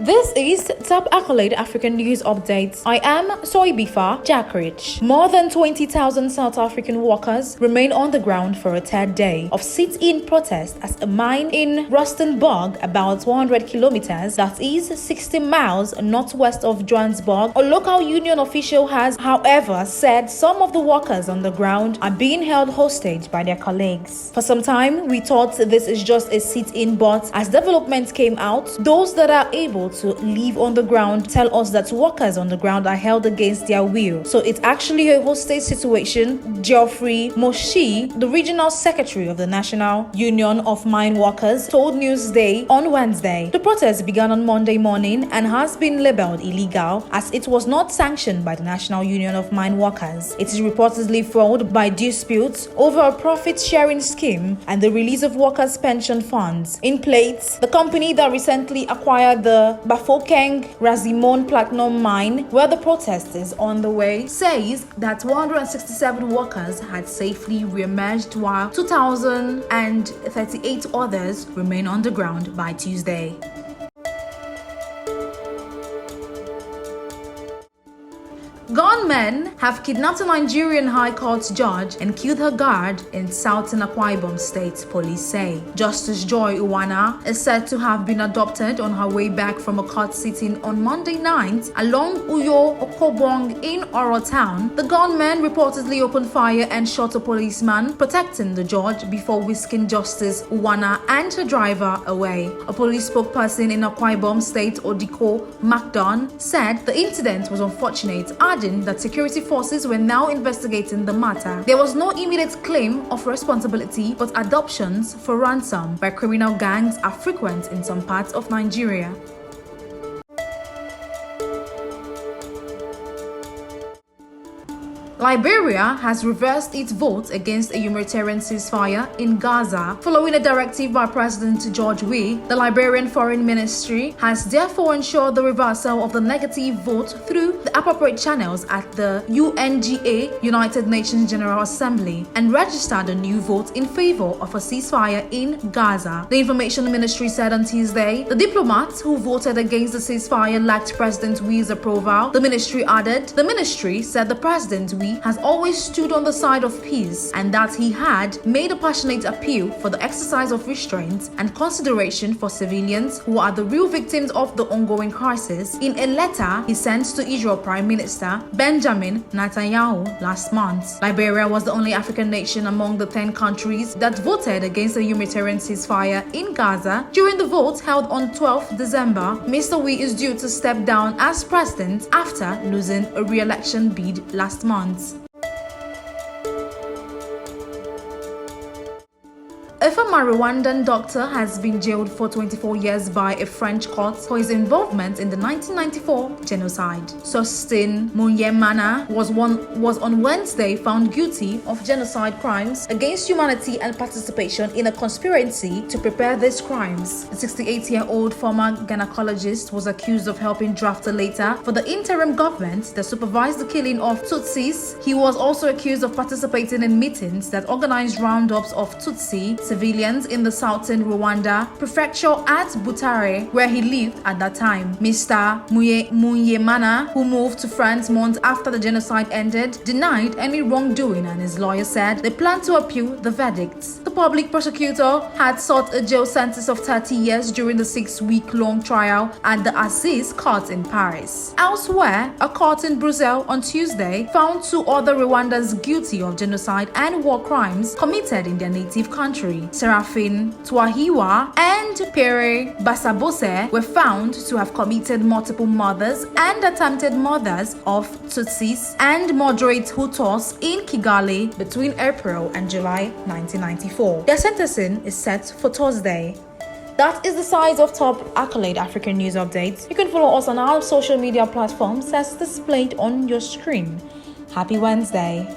This is Top Accolade African News Updates. I am Soibifa Jackrich. More than 20,000 South African workers remain on the ground for a third day of sit-in protest at a mine in Rustenburg, about 100 kilometers, that is 60 miles northwest of Johannesburg. A local union official has, however, said some of the workers on the ground are being held hostage by their colleagues. For some time, we thought this is just a sit-in, but as developments came out, those that are able to live on the ground tell us that workers on the ground are held against their will. So it's actually a hostage situation. Geoffrey Moatshe, the regional secretary of the National Union of Mineworkers, told Newsday on Wednesday. The protest began on Monday morning and has been labeled illegal as it was not sanctioned by the National Union of Mineworkers. It is reportedly fueled by disputes over a profit-sharing scheme and the release of workers' pension funds. In plates, the company that recently acquired the Bafokeng Razimon Platinum Mine, where the protest is on the way, says that 167 workers had safely re-emerged while 2,038 others remain underground by Tuesday. Gunmen have kidnapped a Nigerian High Court judge and killed her guard in Southern Akwa Ibom State, police say. Justice Joy Uwana is said to have been abducted on her way back from a court sitting on Monday night along Uyo Okobong in Oro Town. The gunmen reportedly opened fire and shot a policeman protecting the judge before whisking Justice Uwana and her driver away. A police spokesperson in Akwa Ibom State, Odiko Macdon, said the incident was unfortunate, adding that security forces were now investigating the matter. There was no immediate claim of responsibility, but adoptions for ransom by criminal gangs are frequent in some parts of Nigeria. Liberia has reversed its vote against a humanitarian ceasefire in Gaza following a directive by President George Weah. The Liberian Foreign Ministry has therefore ensured the reversal of the negative vote through the appropriate channels at the UNGA, United Nations General Assembly, and registered a new vote in favor of a ceasefire in Gaza. The Information Ministry said on Tuesday the diplomats who voted against the ceasefire lacked President Weah's approval. The ministry added, the ministry said the President Weah has always stood on the side of peace and that he had made a passionate appeal for the exercise of restraint and consideration for civilians who are the real victims of the ongoing crisis in a letter he sent to Israel Prime Minister Benjamin Netanyahu last month. Liberia was the only African nation among the 10 countries that voted against a humanitarian ceasefire in Gaza. During the vote held on 12 December, Mr. Weah is due to step down as president after losing a re-election bid last month. A former Rwandan doctor has been jailed for 24 years by a French court for his involvement in the 1994 genocide. Sustin Munyemana was on Wednesday found guilty of genocide crimes against humanity and participation in a conspiracy to prepare these crimes. The 68-year-old former gynecologist was accused of helping draft a letter for the interim government that supervised the killing of Tutsis. He was also accused of participating in meetings that organized roundups of Tutsi civilians in the southern Rwanda prefecture at Butare, where he lived at that time. Mr. Munyemana, who moved to France months after the genocide ended, denied any wrongdoing, and his lawyer said they plan to appeal the verdict. The public prosecutor had sought a jail sentence of 30 years during the 6-week-long trial at the Assize court in Paris. Elsewhere, a court in Brussels on Tuesday found 2 other Rwandans guilty of genocide and war crimes committed in their native country. Serafin Twahiwa and Pierre Basabose were found to have committed multiple murders and attempted murders of Tutsis and moderate Hutus in Kigali between April and July 1994. Their sentencing is set for Thursday. That is the size of Top Accolade African News Updates. You can follow us on our social media platforms as displayed on your screen. Happy Wednesday.